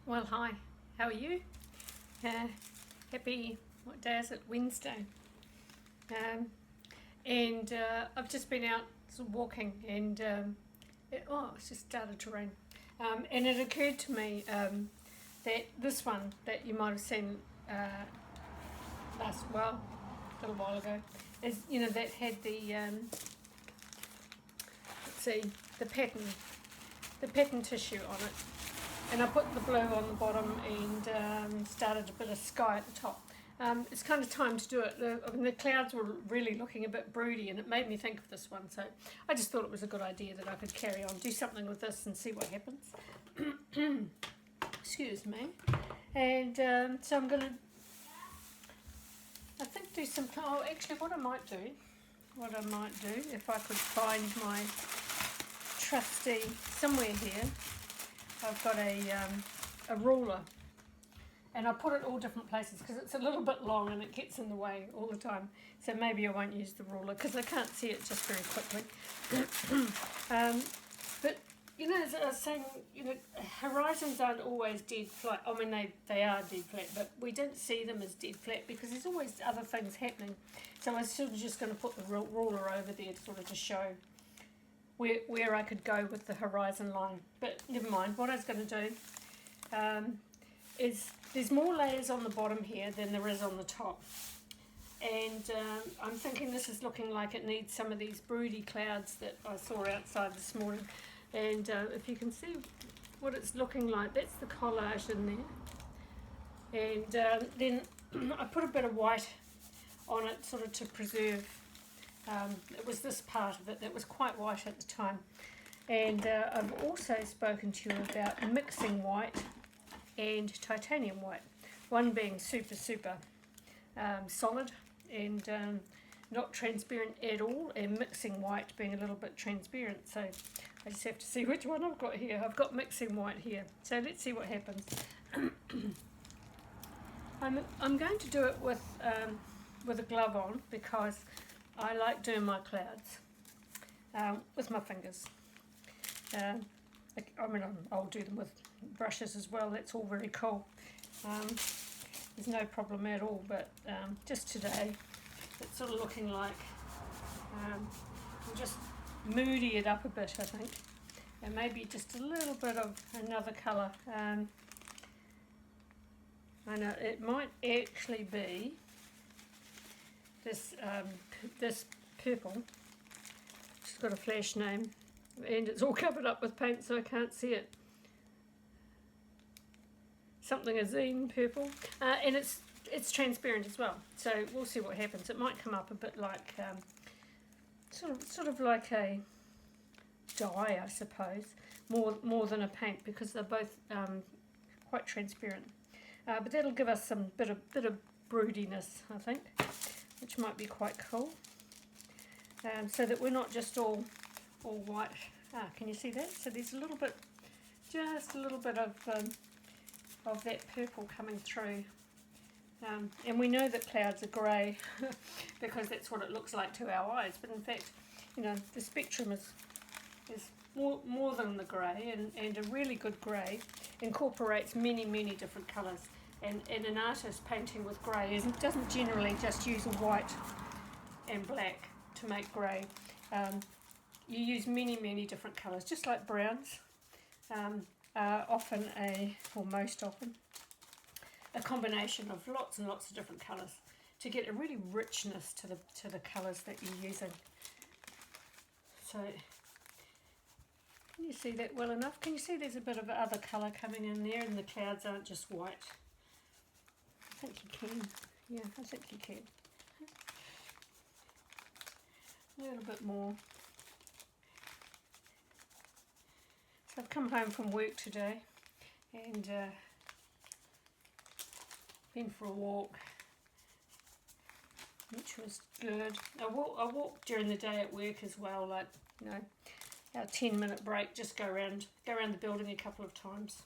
Well, hi, how are you? Uh, Happy, what day is it? Wednesday. Um, and I've just been out sort of walking and it's just started to rain. And it occurred to me that this one that you might have seen a little while ago, is, that had let's see, the pattern tissue on it. And I put the blue on the bottom and started a bit of sky at the top. It's kind of time to do it. The clouds were really looking a bit broody, and it made me think of this one. So I just thought it was a good idea that I could carry on, do something with this and see what happens. Excuse me. And so I'm going to, I think, do some, oh, actually what I might do if I could find my trusty, somewhere here, I've got a ruler, and I put it all different places because it's a little bit long and it gets in the way all the time. So maybe I won't use the ruler because I can't see it just very quickly. But as I was saying, horizons aren't always dead flat. I mean, they are dead flat, but we don't see them as dead flat because there's always other things happening. So I was sort of just going to put the ruler over there to sort of just show where I could go with the horizon line. But never mind, what I was going to do is there's more layers on the bottom here than there is on the top. And I'm thinking this is looking like it needs some of these broody clouds that I saw outside this morning. And if you can see what it's looking like, that's the collage in there. And then I put a bit of white on it sort of to preserve. It was this part of it that was quite white at the time. And I've also spoken to you about mixing white and titanium white. One being super solid and not transparent at all, and mixing white being a little bit transparent. So I just have to see which one I've got here. I've got mixing white here. So let's see what happens. I'm going to do it with a glove on because I like doing my clouds with my fingers. I'll do them with brushes as well. That's all very cool. There's no problem at all, but just today it's sort of looking like I'll just moody it up a bit, I think, and maybe just a little bit of another colour. I know it might actually be this purple. It's got a flash name, and it's all covered up with paint, so I can't see it. Something azine purple, and it's transparent as well. So we'll see what happens. It might come up a bit like sort of like a dye, I suppose, more than a paint, because they're both quite transparent. But that'll give us some bit of broodiness, I think, which might be quite cool. So that we're not just all white. Can you see that? So there's just a little bit of that purple coming through. And we know that clouds are grey because that's what it looks like to our eyes. But in fact, the spectrum is more than the grey, and a really good grey incorporates many different colours. And an artist painting with grey doesn't generally just use a white and black to make grey. You use many different colours, just like browns are often most often a combination of lots and lots of different colours to get a really richness to the colours that you're using. So can you see that well enough? Can you see there's a bit of other colour coming in there, and the clouds aren't just white? I think you can. Yeah, I think you can. A little bit more. So I've come home from work today and been for a walk, which was good. I walk during the day at work as well, like our 10-minute break. Just go around the building a couple of times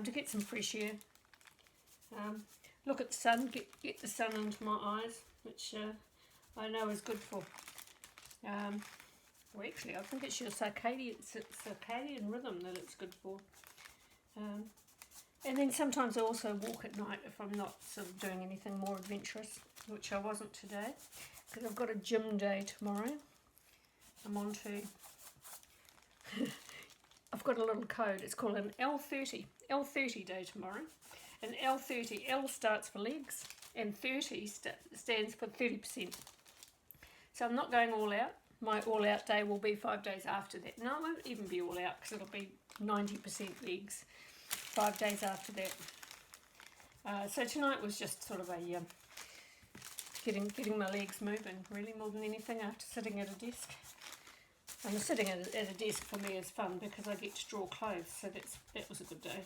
to get some fresh air. Look at the sun, get the sun into my eyes, which I know is good for. Well, actually, I think it's your circadian rhythm that it's good for. And then sometimes I also walk at night if I'm not sort of doing anything more adventurous, which I wasn't today, because I've got a gym day tomorrow. I'm on to, I've got a little code, it's called an L30 day tomorrow. And L30, L starts for legs, and 30 stands for 30%. So I'm not going all out. My all out day will be 5 days after that. No, it won't even be all out because it'll be 90% legs 5 days after that. So tonight was just sort of a getting my legs moving, really, more than anything, after sitting at a desk. And sitting at a desk for me is fun because I get to draw clothes, so that was a good day.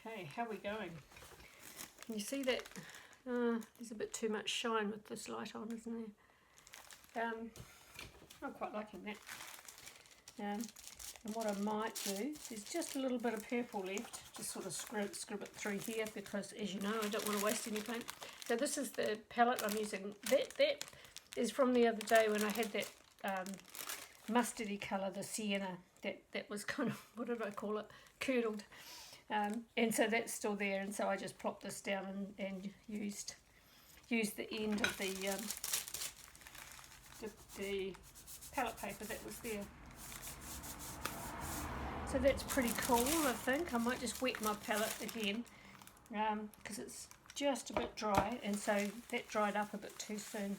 Okay, how are we going? Can you see that? There's a bit too much shine with this light on, isn't there? I'm quite liking that. And what I might do, there's just a little bit of purple left, just sort of scrub it through here because, as you know, I don't want to waste any paint. So this is the palette I'm using. That is from the other day when I had that mustardy colour, the sienna, that was kind of, what did I call it, curdled. And so that's still there, and so I just plopped this down and used the end of the palette paper that was there. So that's pretty cool, I think. I might just wet my palette again because it's just a bit dry, and so that dried up a bit too soon.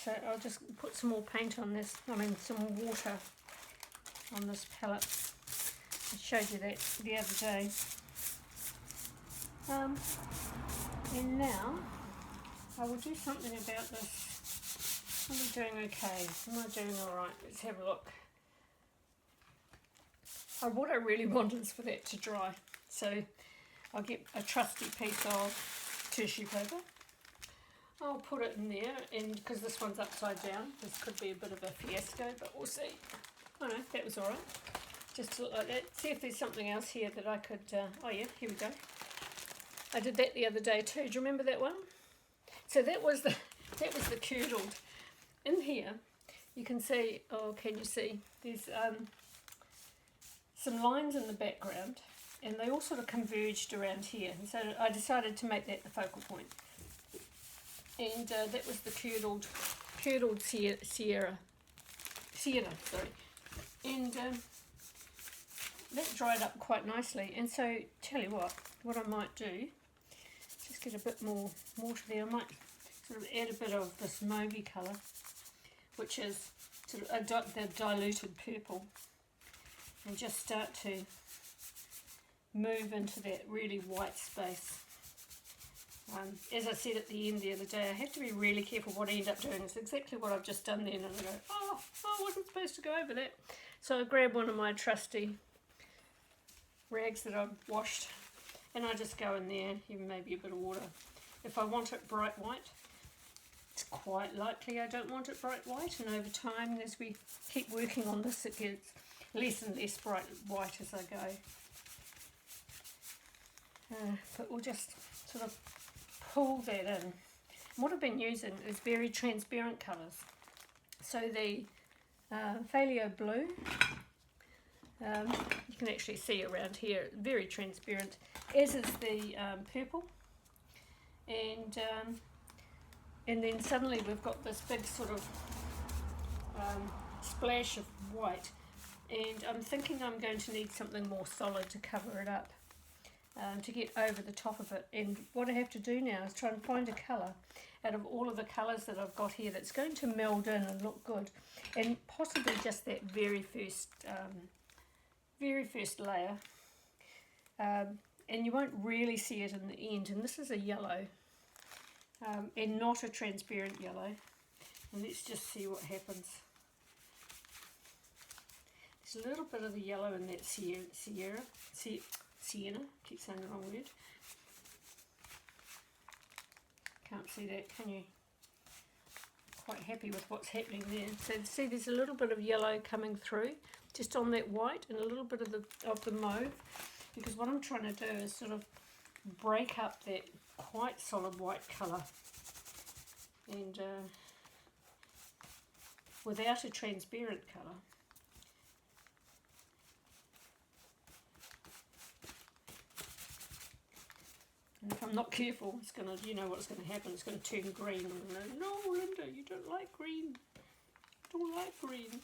So I'll just put some more paint on this, some water on this palette. I showed you that the other day. And now I will do something about this. Am I doing okay? Am I doing alright? Let's have a look. What I really want is for that to dry. So I'll get a trusty piece of tissue paper. I'll put it in there, and because this one's upside down, this could be a bit of a fiasco, but we'll see. Oh no, that was alright. Just to look like that. See if there's something else here that I could, oh yeah, here we go. I did that the other day too. Do you remember that one? So that was the curdled. In here, you can see, oh, can you see? There's some lines in the background, and they all sort of converged around here. And so I decided to make that the focal point. And that was the curdled sienna, sorry. And that dried up quite nicely, and so tell you what I might do, just get a bit more water there. I might sort of add a bit of this mauvey colour, which is sort of the diluted purple, and just start to move into that really white space. As I said at the end the other day, I have to be really careful what I end up doing. It's exactly what I've just done then, and I go, oh, I wasn't supposed to go over that. So I grab one of my trusty rags that I've washed, and I just go in there, even maybe a bit of water. If I want it bright white, it's quite likely I don't want it bright white, and over time, as we keep working on this, it gets less and less bright white as I go. But we'll just sort of pull that in. And what I've been using is very transparent colours. So the Phthalo Blue, you can actually see around here, very transparent, as is the purple. And then suddenly we've got this big sort of splash of white, and I'm thinking I'm going to need something more solid to cover it up, to get over the top of it. And what I have to do now is try and find a colour out of all of the colours that I've got here that's going to meld in and look good, and possibly just that very first layer, and you won't really see it in the end. And this is a yellow, and not a transparent yellow, and let's just see what happens. There's a little bit of the yellow in that sienna, keep saying the wrong word. Can't see that, can you? Quite happy with what's happening there. So see, there's a little bit of yellow coming through just on that white, and a little bit of the mauve, because what I'm trying to do is sort of break up that quite solid white colour, and without a transparent colour. And if I'm not careful, it's going to, you know what's going to happen, it's going to turn green. I'm going to, no, Linda, you don't like green. Don't like green.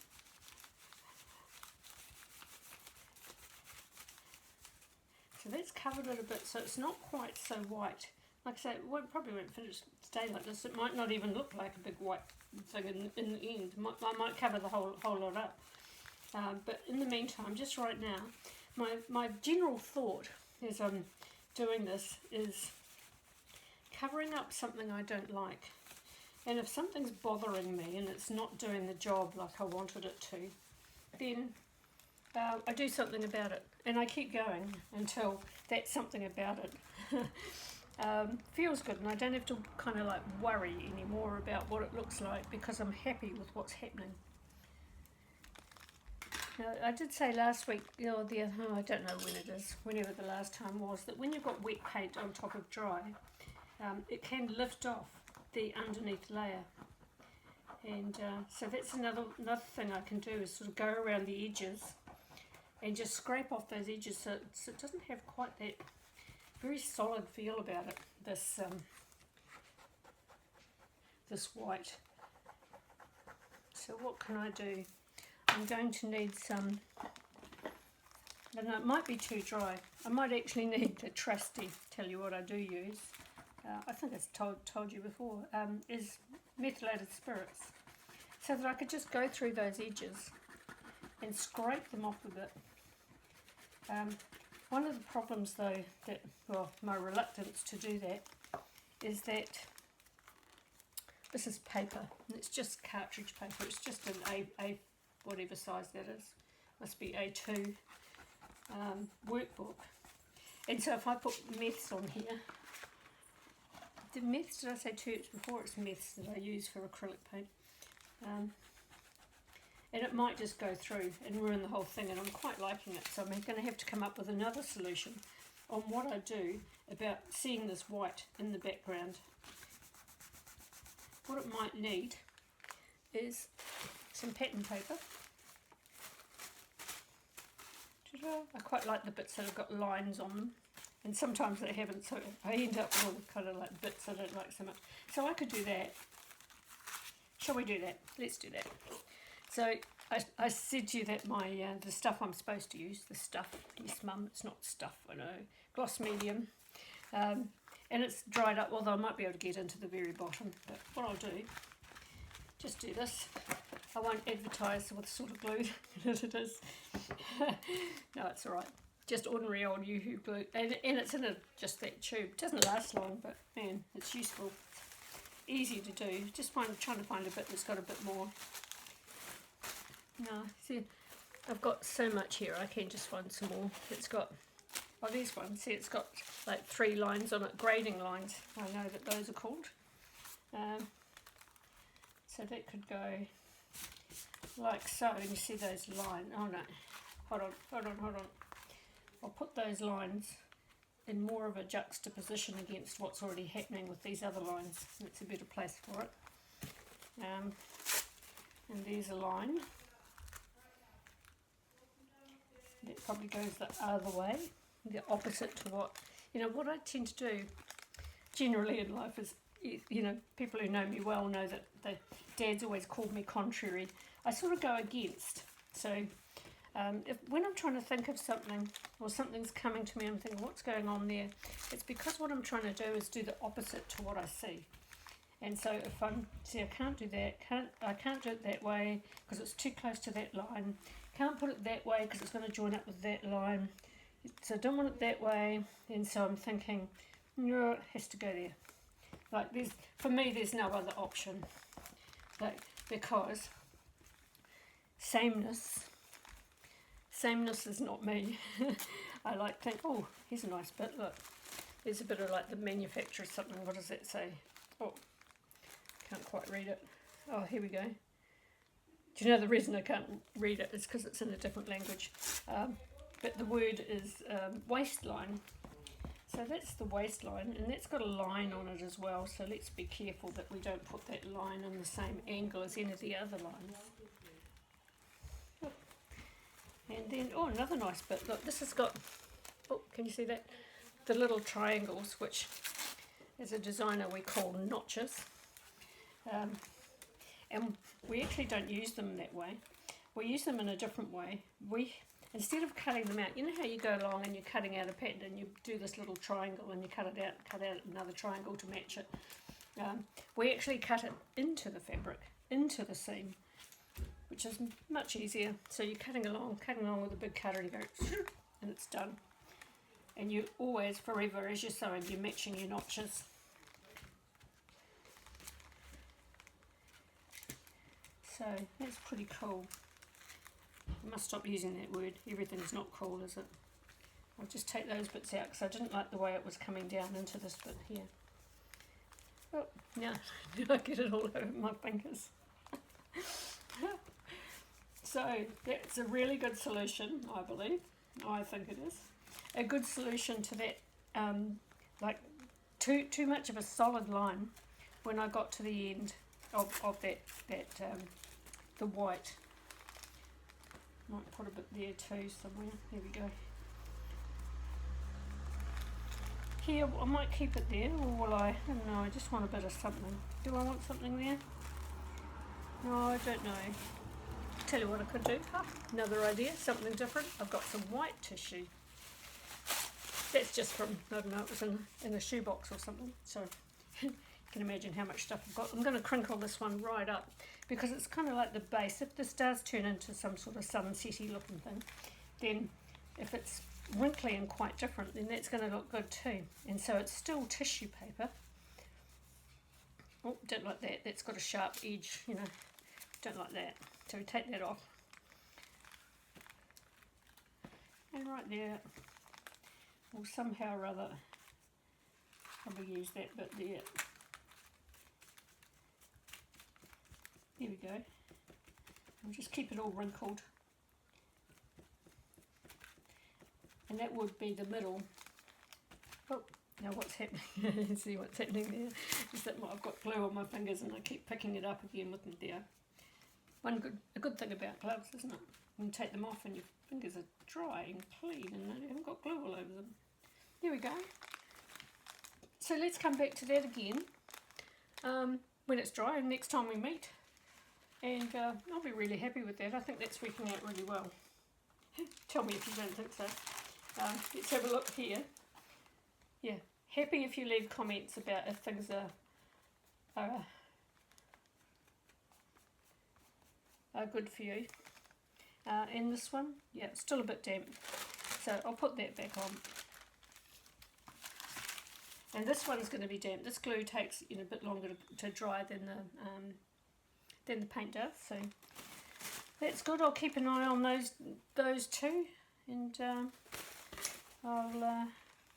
So that's covered it a bit, so it's not quite so white. Like I say, it probably won't finish today like this. It might not even look like a big white thing in the end. I might cover the whole lot up. But in the meantime, just right now, my general thought as I'm doing this is covering up something I don't like. And if something's bothering me and it's not doing the job like I wanted it to, then I do something about it. And I keep going until that something about it feels good, and I don't have to kind of like worry anymore about what it looks like because I'm happy with what's happening. Now, I did say last week, I don't know when it is, whenever the last time was, that when you've got wet paint on top of dry, it can lift off the underneath layer. And so that's another thing I can do, is sort of go around the edges and just scrape off those edges so it doesn't have quite that very solid feel about it, this white. So what can I do? I'm going to need some, I don't know, it might be too dry. I might actually need a trusty, tell you what I do use, I think I've told you before, is methylated spirits. So that I could just go through those edges and scrape them off a bit. One of the problems though, my reluctance to do that, is that this is paper, and it's just cartridge paper. It's just an A whatever size that is, must be A2 workbook. And so if I put meths on here, the meths, did I say tubes before? It's meths that I use for acrylic paint. And it might just go through and ruin the whole thing, and I'm quite liking it. So I'm going to have to come up with another solution on what I do about seeing this white in the background. What it might need is some pattern paper. I quite like the bits that have got lines on them, and sometimes they haven't, so I end up with all kind of like bits I don't like so much. So I could do that. Shall we do that? Let's do that. So I said to you that the stuff I'm supposed to use, the stuff, yes mum, it's not stuff, I know, gloss medium, and it's dried up, although I might be able to get into the very bottom. But what I'll do, just do this. I won't advertise what sort of glue that it is. No, it's alright. Just ordinary old Yoo-hoo glue, and it's in just that tube. It doesn't last long, but man, it's useful. Easy to do. Just trying to find a bit that's got a bit more. No, see, I've got so much here, I can just find some more. It's got, these ones, see, it's got like 3 lines on it, grading lines, I know that those are called. So that could go like so, and you see those lines, oh no, hold on. I'll put those lines in more of a juxtaposition against what's already happening with these other lines. That's a better place for it. And there's a line. That probably goes the other way, the opposite to what I tend to do generally in life is, people who know me well know that Dad's always called me contrary. I sort of go against. So when I'm trying to think of something, or something's coming to me, I'm thinking, what's going on there? It's because what I'm trying to do is do the opposite to what I see. And so if I can't do that, I can't do it that way because it's too close to that line. Can't put it that way because it's going to join up with that line. So I don't want it that way, and so I'm thinking, no, it has to go there. Like for me, there's no other option. Because sameness is not me. I think, oh, here's a nice bit. Look, there's a bit of like the manufacturer something. What does that say? Oh, can't quite read it. Oh, here we go. Do you know the reason I can't read it is because it's in a different language. But the word is waistline. So that's the waistline, and that's got a line on it as well. So let's be careful that we don't put that line in the same angle as any of the other lines. And then, another nice bit. Look, this has got, can you see that? the little triangles, which as a designer we call notches, and we actually don't use them that way. We use them in a different way. Instead of cutting them out, you know how you go along and you're cutting out a pattern and you do this little triangle and you cut out another triangle to match it. We actually cut it into the fabric, into the seam, which is much easier. So you're cutting along with a big cutter and you go, and it's done. And you always, forever, as you're sewing, you're matching your notches. So that's pretty cool. I must stop using that word. Everything's not cool, is it? I'll just take those bits out because I didn't like the way it was coming down into this bit here. Oh, now did I get it all over my fingers? So that's a really good solution, I believe. I think it is. A good solution to that, like too much of a solid line when I got to the end of that the white. Might put a bit there too somewhere. There we go. Here, I might keep it there, or will I don't know, I just want a bit of something. Do I want something there? No, I don't know. Tell you what I could do. Another idea, something different. I've got some white tissue. That's just from, I don't know, it was in a shoebox or something. So you can imagine how much stuff I've got. I'm going to crinkle this one right up because it's kind of like the base. If this does turn into some sort of sunsetty looking thing, then if it's wrinkly and quite different, then that's going to look good too. And so it's still tissue paper. Oh, don't like that. That's got a sharp edge, you know. Don't like that. So we take that off. And right there, we'll somehow or other probably use that bit there. There we go. We'll just keep it all wrinkled. And that would be the middle. Oh, now what's happening? See what's happening there? Is that I've got glue on my fingers and I keep picking it up again with me there. A good thing about gloves, isn't it? You can take them off and your fingers are dry and clean and you haven't got glue all over them. There we go. So let's come back to that again when it's dry and next time we meet. And I'll be really happy with that. I think that's working out really well. Tell me if you don't think so. Let's have a look here. Yeah, happy if you leave comments about if things are good for you. And this one, yeah, it's still a bit damp. So I'll put that back on. And this one's going to be damp. This glue takes a bit longer to dry than the paint does. So that's good. I'll keep an eye on those two, and I'll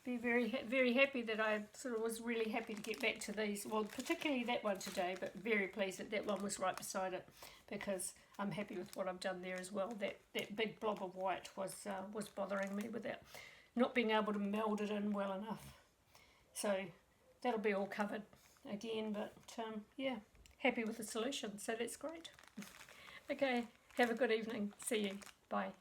be very happy that I sort of was really happy to get back to these. Well, particularly that one today, but very pleased that that one was right beside it because I'm happy with what I've done there as well. That big blob of white was bothering me with that, not being able to meld it in well enough. So that'll be all covered again, but yeah, happy with the solution. So that's great. Okay, have a good evening. See you. Bye.